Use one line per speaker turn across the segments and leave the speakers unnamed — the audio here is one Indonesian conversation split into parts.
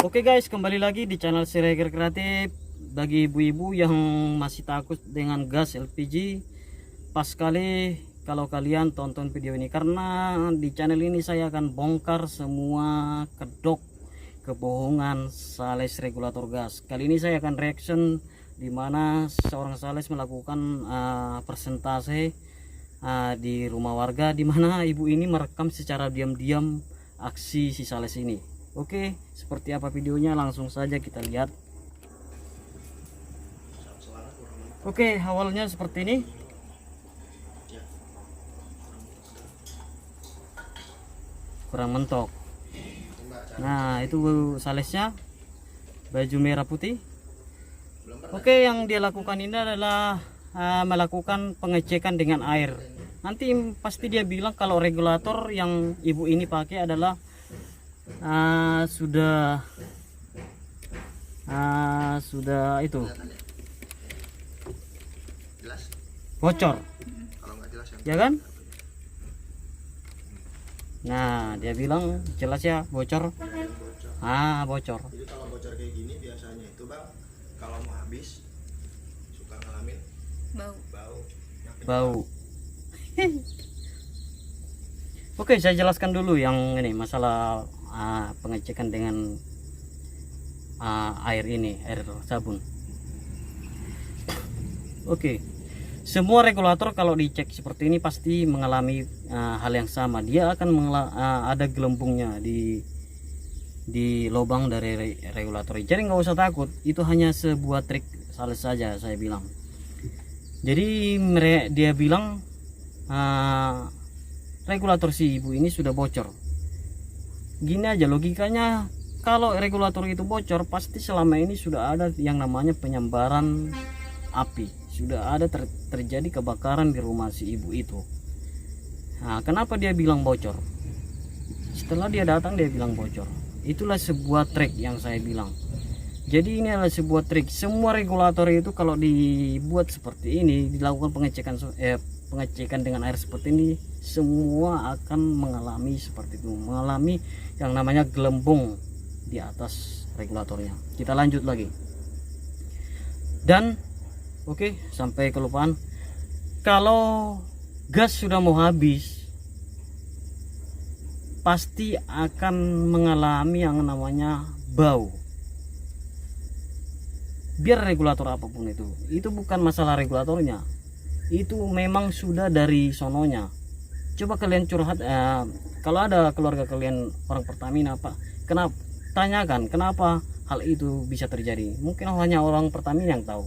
Oke guys, kembali lagi di channel Siregar Kreatif. Bagi ibu-ibu yang masih takut dengan gas LPG, pas sekali kalau kalian tonton video ini, karena di channel ini saya akan bongkar semua kedok kebohongan sales regulator gas. Kali ini saya akan reaction di mana seorang sales melakukan persentase di rumah warga, di mana ibu ini merekam secara diam-diam aksi si sales ini. Oke, seperti apa videonya langsung saja kita lihat. Oke, awalnya seperti ini. Kurang mentok. Nah, itu salesnya baju merah putih. Oke, yang dia lakukan ini adalah melakukan pengecekan dengan air. Nanti pasti dia bilang kalau regulator yang ibu ini pakai adalah sudah itu bocor, ya kan? Nah, dia bilang jelas ya bocor. Bocor.
Jadi kalau bocor kayak gini biasanya itu bang, kalau mau habis suka ngalamin
bau. Oke, saya jelaskan dulu yang ini masalah pengecekan dengan air sabun. Oke, semua regulator kalau dicek seperti ini pasti mengalami hal yang sama. Dia akan ada gelembungnya di lubang dari regulator. Jadi nggak usah takut, itu hanya sebuah trik sales saja, saya bilang. Jadi dia bilang regulator si ibu ini sudah bocor. Gini aja logikanya, kalau regulator itu bocor pasti selama ini sudah ada yang namanya penyambaran api, sudah ada terjadi kebakaran di rumah si ibu itu. Nah, kenapa dia bilang bocor? Setelah dia datang dia bilang bocor. Itulah sebuah trik yang saya bilang. Jadi ini adalah sebuah trik. Semua regulator itu kalau dibuat seperti ini, dilakukan pengecekan dengan air seperti ini, semua akan mengalami seperti itu, mengalami yang namanya gelembung di atas regulatornya. Kita lanjut lagi. Dan oke, sampai kelupaan, kalau gas sudah mau habis pasti akan mengalami yang namanya bau. Biar regulator apapun itu bukan masalah regulatornya, itu memang sudah dari sononya. Coba kalian curhat, kalau ada keluarga kalian orang Pertamina, kenapa, tanyakan kenapa hal itu bisa terjadi. Mungkin hanya orang Pertamina yang tahu,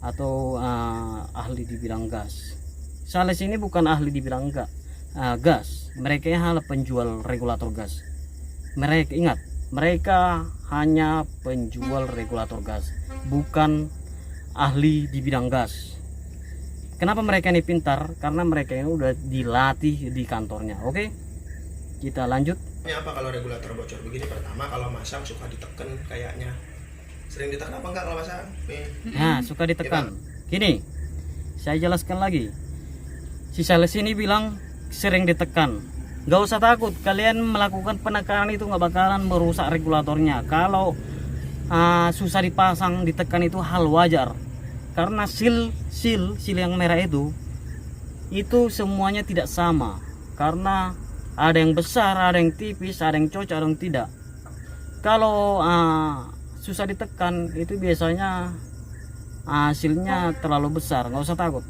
atau ahli di bidang gas. Sales ini bukan ahli di bidang gas, mereka hanya penjual regulator gas. Mereka ingat, mereka hanya penjual regulator gas, bukan ahli di bidang gas. Kenapa mereka ini pintar? Karena mereka ini udah dilatih di kantornya. Oke, kita lanjut.
Apa kalau regulator bocor begini? Pertama, kalau masang suka ditekan kayaknya. Sering ditekan apa enggak kalau masang?
Nah, suka ditekan. Gini, saya jelaskan lagi. Si sales ini bilang sering ditekan. Gak usah takut, kalian melakukan penekanan itu nggak bakalan merusak regulatornya. Kalau susah dipasang, ditekan itu hal wajar. Karena seal yang merah itu semuanya tidak sama. Karena ada yang besar, ada yang tipis, ada yang cocok, ada yang tidak. Kalau susah ditekan itu biasanya hasilnya terlalu besar. Nggak usah takut,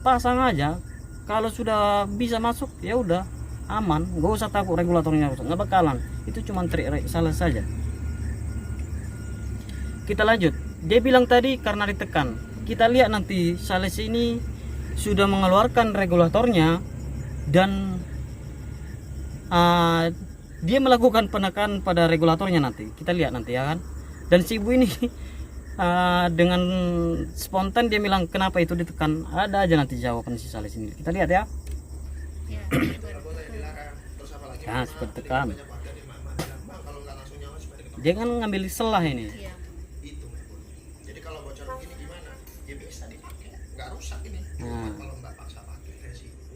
pasang aja. Kalau sudah bisa masuk ya udah aman, nggak usah takut regulatornya rusak, nggak bakalan. Itu cuma trik salah saja. Kita lanjut. Dia bilang tadi karena ditekan. Kita lihat nanti sales ini sudah mengeluarkan regulatornya dan dia melakukan penekanan pada regulatornya nanti. Kita lihat nanti ya kan. Dan si ibu ini dengan spontan dia bilang kenapa itu ditekan. Ada aja nanti jawaban si sales ini. Kita lihat ya. Nah, seperti tekan. Dia kan ngambil selah ini.
Jadi kalau bocor begini gimana? Ya bisa dipakai, nggak rusak ini. Kalau nggak paksa pakai resiko.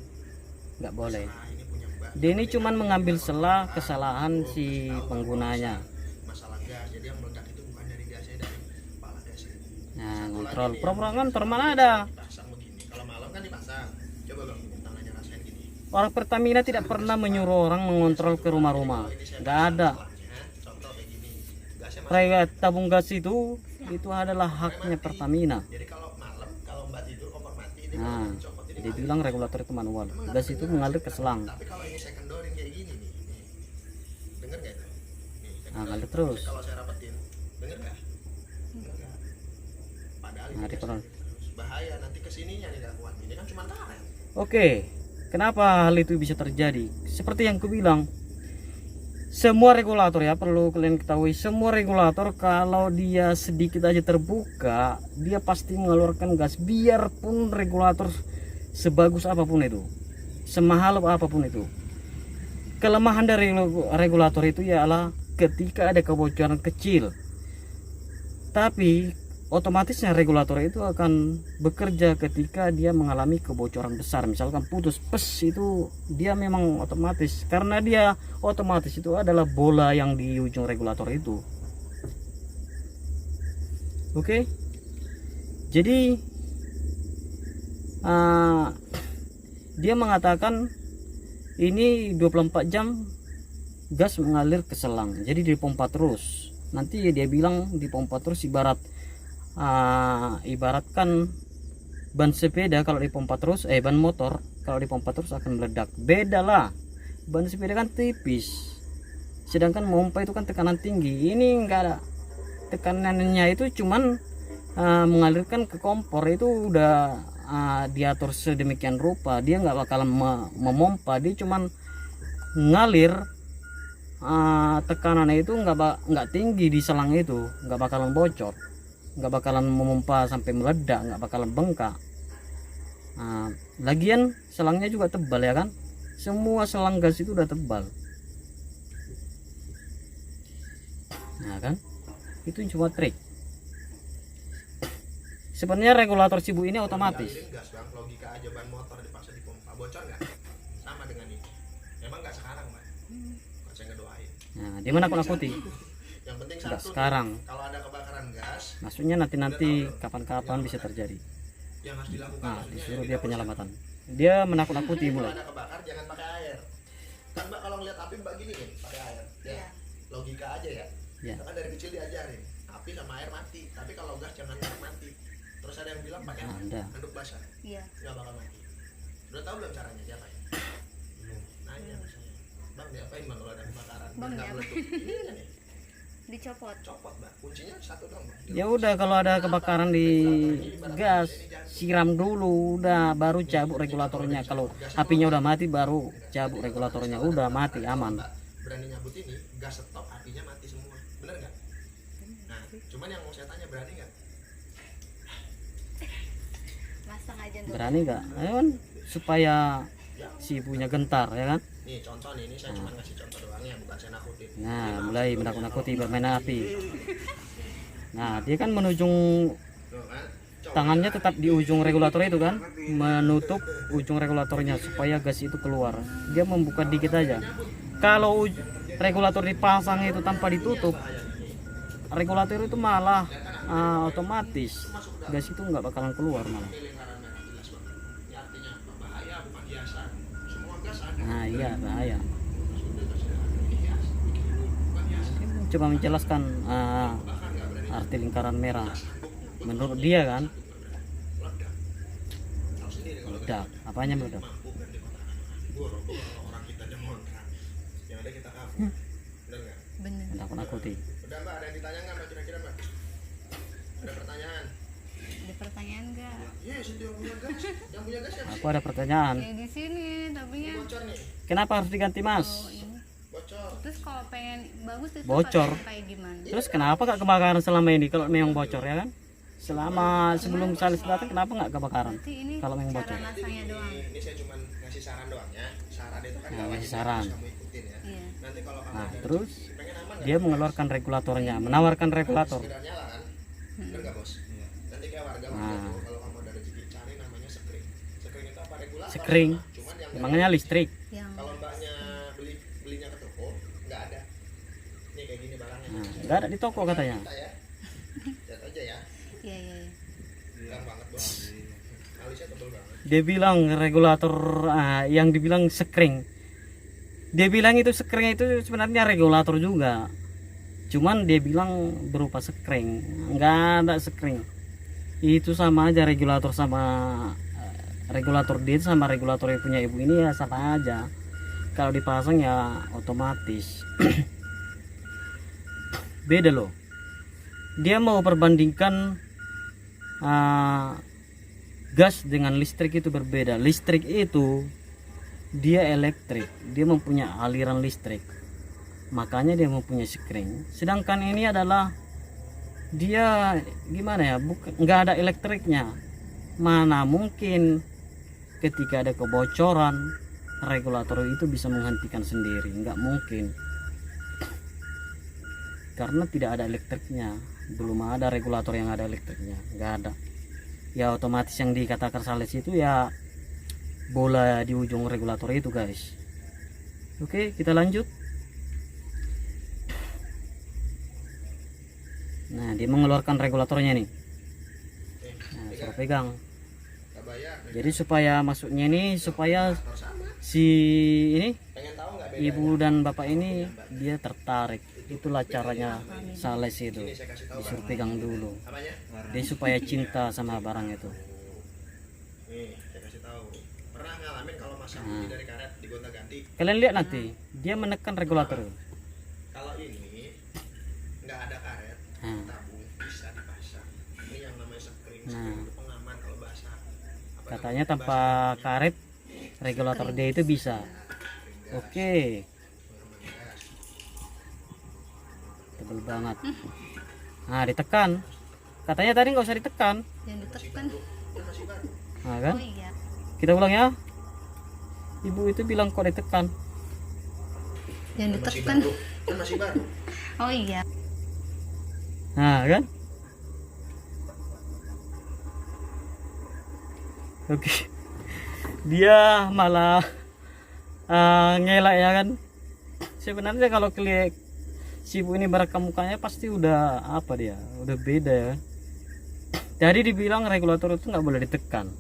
Nggak boleh.
Ini punya mbak.
Dia ini cuman mengambil celah kesalahan si penggunanya.
Masalah gas. Jadi yang meledak itu bukan dari gasnya, dari kepala gas ini.
Nah,
Satu
kontrol
lagi nih,
pura-pura ngontor mana ada.
dipasang begini. Kalau malam kan dipasang. Coba bang, tangannya rasain gini.
Orang Pertamina tidak pernah menyuruh orang mengontrol ke rumah-rumah, nggak ada.
Contoh kayak gini, gasnya masuk.
Proyek tabung gas itu adalah haknya Pertamina.
Jadi kalau malam, kalau mbak tidur kompor mati, ini
Nah,
kalau dicopot ini
dia bilang regulator itu manual, gas itu mengalir ke selang.
tapi kalau ini secondary kayak gini nih, denger nggak itu? Nih,
Nah, ngalir terus.
kalau saya rapetin, denger nggak? Denger nggak? Padahal ini
Nah,
gas
diperan.
terus. Bahaya nanti kesininya nih nggak kuat. Ini kan cuma karet.
Oke, kenapa hal itu bisa terjadi? Seperti yang kubilang, semua regulator ya, perlu kalian ketahui, semua regulator kalau dia sedikit aja terbuka, dia pasti mengeluarkan gas, biarpun regulator sebagus apapun itu, semahal apapun itu. Kelemahan dari regulator itu ialah ketika ada kebocoran kecil, tapi otomatisnya regulator itu akan bekerja ketika dia mengalami kebocoran besar. Misalkan putus pes, itu dia memang otomatis, karena dia otomatis itu adalah bola yang di ujung regulator itu. Oke, jadi dia mengatakan ini 24 jam gas mengalir ke selang, jadi dipompa terus. Nanti dia bilang dipompa terus, ibaratkan ban sepeda kalau dipompa terus, ban motor kalau dipompa terus akan meledak. Beda lah, ban sepeda kan tipis, sedangkan pompa itu kan tekanan tinggi. Ini enggak ada tekanannya, itu cuman mengalirkan ke kompor, itu udah diatur sedemikian rupa. Dia nggak bakalan memompa, dia cuman ngalir. Tekanannya itu nggak tinggi di selang itu, nggak bakalan bocor, nggak bakalan memompa sampai meledak, nggak bakalan bengkak. Lagian selangnya juga tebal ya kan, semua selang gas itu udah tebal. Nah kan, itu cuma trik. Sebenarnya regulator Sibu ini otomatis.
Dialirin gas bang, logika aja, ban motor dipaksa dipompa, bocor nggak? Sama dengan ini. Memang nggak sekarang bang, kan saya ngedoain.
Nah, dia menakut-nakuti.
Yang penting
Nggak
satu,
sekarang.
kalau ada kebakaran gas,
Maksudnya nanti kapan-kapan bisa terjadi.
yang harus dilakukan
Nah,
maksudnya
disuruh
yang
dia
kita
penyelamatan. Dia menakut-nakuti
kalau
mulai.
ada kebakar jangan pakai air. Kan mbak kalau ngeliat api mbak gini nih, pakai air. Ya, logika aja ya.
Ya.
Kan dari kecil diajarin, api sama air mati. Tapi kalau gas jangan mati. Terus ada yang bilang pakai
Anda.
handuk basah,
Iya.
nggak bakal mati. Udah tahu belum caranya siapa ya? Nanya sama saya, bang diapain bang kalau ada kebakaran?
Bang,
Biar nggak
diapain?
meletup. Iya nih,
Dicopot.
copot mbak. Kuncinya satu dong bang.
Ya udah, kalau ada kebakaran di gas, siram dulu, udah baru cabut regulatornya. Kalau apinya udah mati baru cabut regulatornya, udah mati aman.
Mbak berani nyabut ini, gas stop, apinya mati semua. Bener nggak? Nah, cuman yang mau saya tanya, berani nggak?
Masang aja dulu.
Berani nggak? Ayo kan, supaya si punya gentar ya kan.
Nih contoh nih, ini saya cuma ngasih contoh doang ya, bukan saya nakutin.
Nah, mulai menakut-nakuti bermain api. Nah, dia kan menujung
Tuh kan? Coba.
tangannya tetap di ujung regulator itu kan, menutup ujung regulatornya supaya gas itu keluar. Dia membuka dikit aja. Kalau regulator dipasang itu tanpa ditutup, regulator itu malah otomatis gas itu nggak bakalan keluar malah.
Ini lingkaran merah jelas banget. Ini artinya apa? Bahaya bukan hiasan. Semua gas ada.
Nah iya, bahaya.
Sudah tersedia. Ini hias. Bukan hiasan.
Coba menjelaskan
Bahkan nggak berani
arti lingkaran merah. Menurut dia kan,
meledak. Tahu sendiri kalau
meledak. Apanya meledak?
mampu ganti kontrakan orang. Gua rokok kalau orang kita aja ngontrak. Yang ada kita kabur. Bener nggak?
Bener.
Menakut-nakuti.
Udah mbak, ada yang ditanya nggak mbak kira-kira mbak? Ada pertanyaan?
Ada pertanyaan nggak?
Yes, itu yang punya gas. Yang punya gas siapa sih?
Aku ada pertanyaan.
Ya di sini, tapi ya.
Bocor nih.
Kenapa harus diganti mas?
Oh, ini.
Bocor.
Terus kalau pengen bagus itu
Bocor.
pakai kayak gimana?
Terus kenapa gak kebakaran selama ini kalau memang bocor ya kan? Selama sebelum salis datang kenapa nggak kebakaran?
Berarti ini
Kalau memang bocor.
cara masangnya doang.
Ini saya cuma ngasih saran doang ya. Saran itu kan
Nah,
nggak
ngasih
wajib
saran.
harus kamu ikutin ya.
Iya.
Nanti kalau kamu
Nah,
ada
terus
rezeki, pengen aman nggak?
dia mengeluarkan regulatornya, menawarkan regulator.
Sekedar nyala kan? Bener nggak bos? Nanti kayak warga
Nah.
warga tuh, kalau kamu ada rezeki cari namanya sekring. Sekring itu apa? Regulator.
Sekring.
Cuman yang
Emangnya listrik?
Yang
kalau mbaknya belinya ke toko nggak ada. Nih kayak gini barangnya.
Nah, nggak ada di toko katanya.
Kita ya. Lihat aja ya.
Iya iya. Iya.
Bilang banget bos. Alisnya tebel banget.
Dia bilang regulator yang dibilang sekring. Dia bilang itu sekring itu sebenarnya regulator juga. Cuman dia bilang berupa sekring. Nggak ada sekring. Itu sama aja regulator sama regulator dia sama regulator yang punya ibu ini ya sama aja. Kalau dipasang ya otomatis. Beda loh. Dia mau perbandingkan gas dengan listrik itu berbeda. Listrik itu dia elektrik, dia mempunyai aliran listrik, makanya dia mempunyai sekring. Sedangkan ini adalah dia gimana ya, bukan nggak ada elektriknya. Mana mungkin ketika ada kebocoran regulator itu bisa menghentikan sendiri, nggak mungkin, karena tidak ada elektriknya. Belum ada regulator yang ada elektriknya, nggak ada. Ya otomatis yang dikatakan sales itu ya bola di ujung regulator itu guys. Oke, kita lanjut. Nah, dia mengeluarkan regulatornya nih. Nah, suruh pegang.
Nggak bayar.
Jadi supaya masuknya ini supaya
Regulator sama.
si ini
Pengen tahu nggak bedanya?
ibu dan bapak ini dia tertarik. Itulah caranya sales itu.
Ini saya kasih tahu Bang.
Disuruh pegang dulu.
Apanya?
Dia supaya cinta sama barang itu.
Nih, saya kasih tahu. Pernah ngalamin kalau masang ini dari karet digonta-ganti?
Kalian lihat nanti, dia menekan regulator.
Kalau ini nggak ada karet,
Nah.
tabung bisa dipasang. Ini yang namanya sekring.
Nah.
Sekring itu pengaman kalau basah. Apa
Katanya
namanya?
tanpa karet regulator dia itu bisa. Oke,
Pengaman gas.
tebel banget. Nah, ditekan. Katanya tadi nggak usah ditekan.
Jangan ditekan.
Ini masih baru.
Nah, kan?
Oh iya.
Kita ulang ya. Ibu itu bilang kok ditekan.
Jangan
Ini masih
ditekan.
baru. Ini masih baru.
Oh iya.
Nah, kan? Oke. Dia malah ngelak ya kan. Sebenarnya kalau klik si ibu ini merekam mukanya pasti udah apa dia, udah beda ya. Jadi dibilang regulator itu nggak boleh ditekan,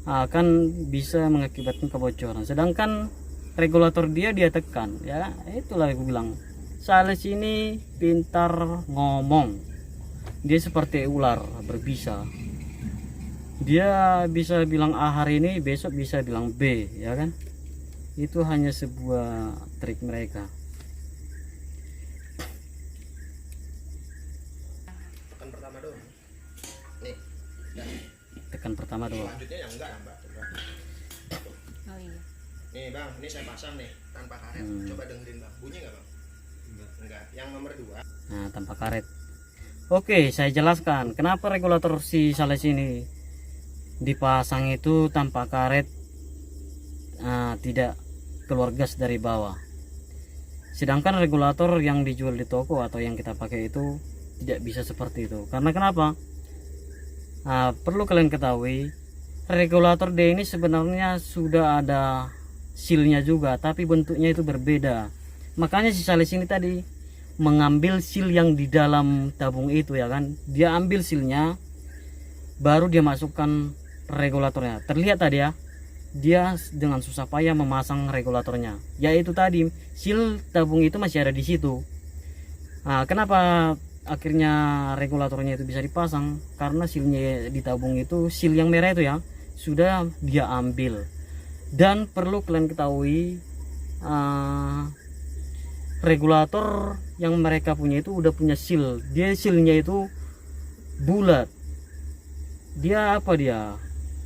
akan bisa mengakibatkan kebocoran. Sedangkan regulator dia tekan, ya itulah aku bilang. Sales ini pintar ngomong, dia seperti ular berbisa. Dia bisa bilang A hari ini, besok bisa bilang B, ya kan? Itu hanya sebuah trik mereka.
Tekan pertama dong. Nih. Dan
Tekan pertama doang.
selanjutnya yang enggak, Mbak. Coba.
Oh iya.
Nih, Bang, ini saya pasang nih tanpa karet. Coba dengerin, Bang. Bunyi enggak, Bang? Enggak. Yang nomor 2.
Nah, tanpa karet. Oke, saya jelaskan kenapa regulator si sales ini dipasang itu tanpa karet, tidak keluar gas dari bawah. Sedangkan regulator yang dijual di toko atau yang kita pakai itu tidak bisa seperti itu. Karena kenapa? Perlu kalian ketahui, regulator D ini sebenarnya sudah ada sealnya juga, tapi bentuknya itu berbeda. Makanya si sales ini tadi mengambil seal yang di dalam tabung itu, ya kan? Dia ambil sealnya, baru dia masukkan regulatornya. Terlihat tadi ya, dia dengan susah payah memasang regulatornya. Yaitu tadi seal tabung itu masih ada di situ. Kenapa akhirnya regulatornya itu bisa dipasang? Karena sealnya di tabung itu, seal yang merah itu ya, sudah dia ambil. Dan perlu kalian ketahui, regulator yang mereka punya itu udah punya seal. Dia sealnya itu bulat. Dia apa dia?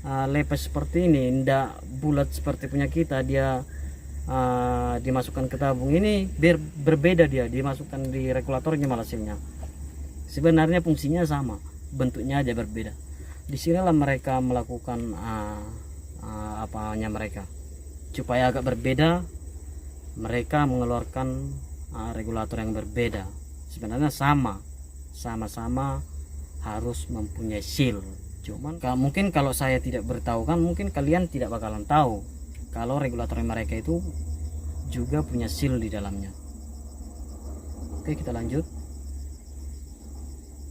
Lepes seperti ini, ndak bulat seperti punya kita. Dia dimasukkan ke tabung ini berbeda, dia dimasukkan di regulatornya malah sealnya. Sebenarnya fungsinya sama, bentuknya aja berbeda. Disinilah mereka melakukan apanya mereka supaya agak berbeda. Mereka mengeluarkan regulator yang berbeda. Sebenarnya sama-sama harus mempunyai seal. Cuman mungkin kalau saya tidak beritahu kan, mungkin kalian tidak bakalan tahu kalau regulator mereka itu juga punya seal di dalamnya. Oke, kita lanjut.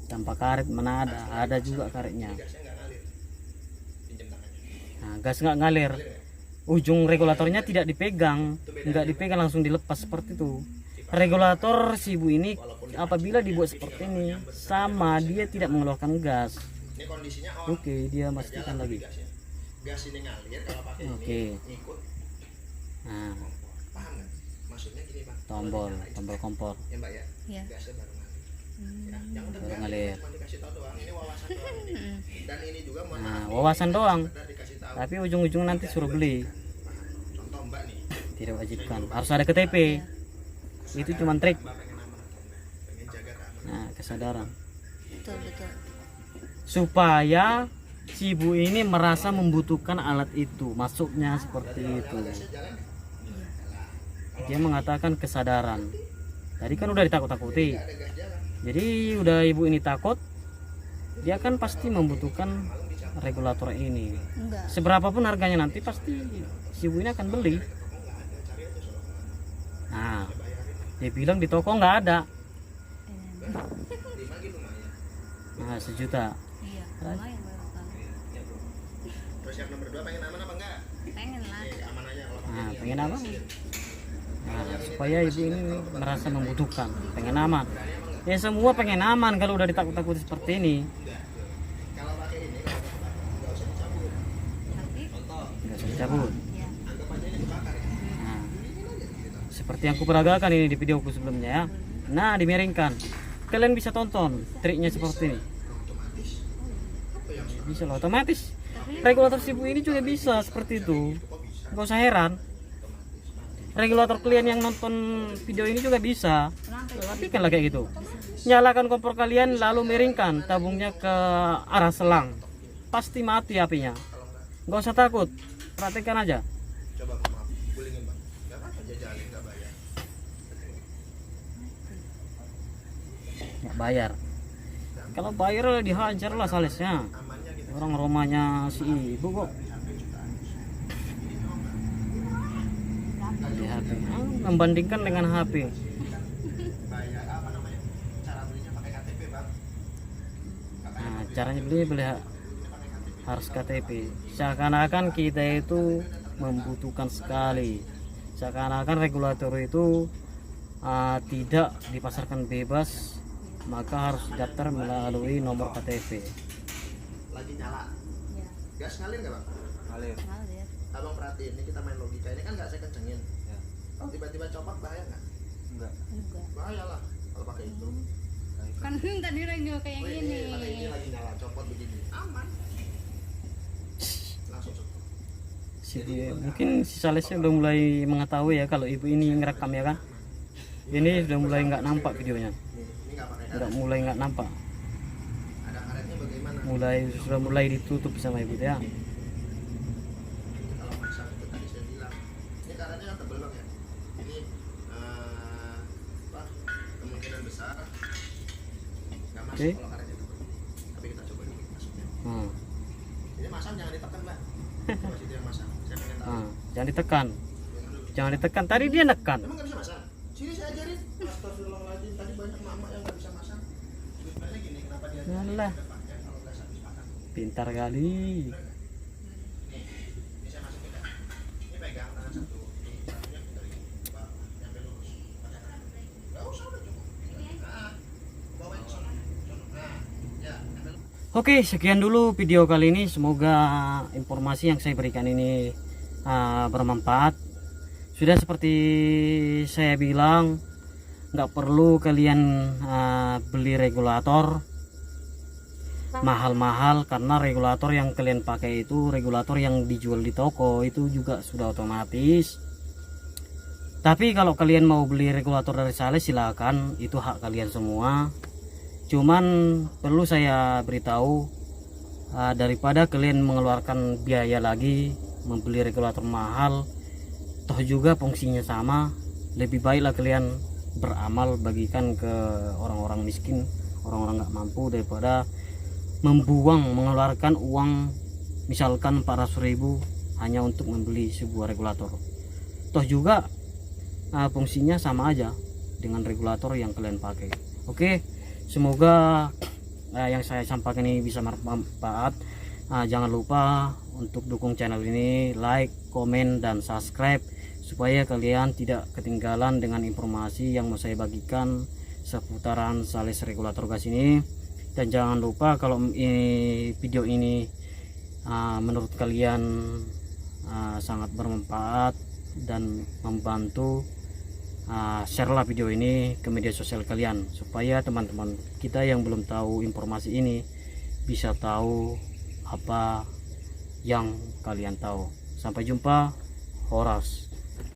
Tanpa karet mana ada juga karetnya.
Gasnya nggak ngalir. Pinjam tangannya.
Nah, gas nggak ngalir, ujung regulatornya tidak dipegang, nggak dipegang, langsung dilepas seperti itu. Regulator si ibu ini apabila dibuat seperti ini sama, dia tidak mengeluarkan gas.
Ini kondisinya on.
Oke, dia pastikan
Jalan
lagi.
gasnya. Gas ini ngalir kalau pakai
Oke.
ini ngikut
Nah,
kompor. Paham nggak? Maksudnya gini bang.
tombol kompor.
Ya mbak ya.
Iya.
Gasnya baru ngalir. Ya, yang udah
Baru
ngalir.
ngalir.
Cuma dikasih tahu doang. Ini wawasan doang ini. Dan ini juga mohon
Nah,
maaf,
wawasan doang.
sekedar dikasih tahu.
Tapi ujung-ujung nanti suruh beli.
Contoh mbak nih.
Tidak wajibkan, harus ada KTP. Itu cuma trik.
Mbak pengen aman atau enggak? Pengen jaga keamanan.
Nah, kesadaran.
Betul, betul.
Supaya si ibu ini merasa membutuhkan alat itu, masuknya seperti itu. Dia mengatakan kesadaran. Tadi kan udah ditakut-takuti. Jadi udah ibu ini takut, dia kan pasti membutuhkan regulator ini.
Enggak.
Seberapapun harganya nanti pasti si ibu ini akan beli. Nah, dia bilang di toko nggak ada. Nah, 1 juta.
Iya, lumayan berapa kali.
Terus yang nomor 2 pengen aman apa enggak?
Pengen lah.
Amanannya kalau
Nah, pengen apa? Nah, supaya ibu ini merasa membutuhkan, pengen aman. Ya semua pengen aman kalau udah ditakut-takuti seperti ini.
kalau pakai ini nggak usah dicabut.
Tapi,
Nggak usah dicabut.
ya.
Anggap aja ini dibakar ya.
Nah, seperti yang kuperagakan ini di videoku sebelumnya ya. Nah, dimiringkan. Kalian bisa tonton triknya seperti ini.
Otomatis. Apa yang
Bisa loh, otomatis. Regulator si ibu ini juga bisa seperti itu. Nggak usah heran. Regulator kalian yang nonton video ini juga bisa. Lakukanlah kayak gitu. Nyalakan kompor kalian lalu miringkan tabungnya ke arah selang. Pasti mati apinya. Nggak usah takut. Praktekkan aja.
coba maaf gulingin bang. Nggak apa-apa jajalin nggak bayar.
Nggak bayar. Kalau bayar dihajar lah salesnya.
Amannya gitu.
Orang rumahnya si ibu kok. Di HP. Membandingkan dengan HP.
Bayar apa namanya? Cara belinya pakai KTP bang.
Nah, caranya beli harus KTP. Seakan-akan kita itu membutuhkan sekali. Seakan-akan regulator itu tidak dipasarkan bebas, maka harus daftar melalui nomor KTP.
Lagi nyala.
Ya.
Gas ngalir nggak bang? Ngalir.
Ngalir.
Abang perhatiin, ini kita main logika. Ini kan nggak saya kencengin. Kalau tiba-tiba copot bahaya nggak?
Enggak.
Bahaya lah kalau pakai itu.
Kan tadi radio kayak
Oh,
gini.
pakai ini lagi nyala, copot begini. Aman. Langsung stop.
Mungkin si salesnya udah mulai mengetahui ya kalau ibu ini ngerekam ya kan. Ini sudah mulai nggak nampak videonya.
Ini nggak pakai
Udah mulai nggak nampak.
ada karetnya bagaimana?
Sudah mulai ditutup sama ibu ya.
Kalau pasang itu tadi saya bilang, ini karetnya kan tebel bang ya. Ini apa? Kemungkinan besar nggak masuk
Oke.
kalau karetnya tebel. Tapi kita coba dulu masuknya.
Hmm.
Ini masang jangan ditekan mbak. Coba situ yang masang. Saya pengen tahu.
Nah, jangan ditekan.
Jangan dulu.
Jangan ditekan. Tadi dia nekan.
Emang nggak bisa masang? Sini saya ajarin. Astagfirullahaladzim, tadi banyak mama yang nggak bisa masang. Sebenarnya gini, kenapa dia
Yalah.
pakai kalau gas habis makan?
Pintar kali.
Nih, ini saya masukin ya. Ini pegang tangan satu, ini satunya dari bawah, nyampe lurus. Pakai tangan. Nggak usah udah cukup. Nah, bawain ke sana. Nah, ya, nyampe lurus.
Oke, sekian dulu video kali ini. Semoga informasi yang saya berikan ini bermanfaat. Sudah seperti saya bilang, nggak perlu kalian beli regulator mahal-mahal, karena regulator yang kalian pakai itu regulator yang dijual di toko, itu juga sudah otomatis. Tapi kalau kalian mau beli regulator dari sales, silakan, itu hak kalian semua. Cuman perlu saya beritahu, daripada kalian mengeluarkan biaya lagi membeli regulator mahal, toh juga fungsinya sama, lebih baiklah kalian beramal, bagikan ke orang-orang miskin, orang-orang nggak mampu, daripada mengeluarkan uang misalkan 400.000 hanya untuk membeli sebuah regulator. Toh juga fungsinya sama aja, dengan regulator yang kalian pakai. Oke, semoga yang saya sampaikan ini bisa bermanfaat. Jangan lupa untuk dukung channel ini, like, komen, dan subscribe supaya kalian tidak ketinggalan dengan informasi yang mau saya bagikan seputaran salis regulator gas ini. Dan jangan lupa kalau video ini menurut kalian sangat bermanfaat dan membantu, share lah video ini ke media sosial kalian supaya teman-teman kita yang belum tahu informasi ini bisa tahu apa yang kalian tahu. Sampai jumpa, Horas.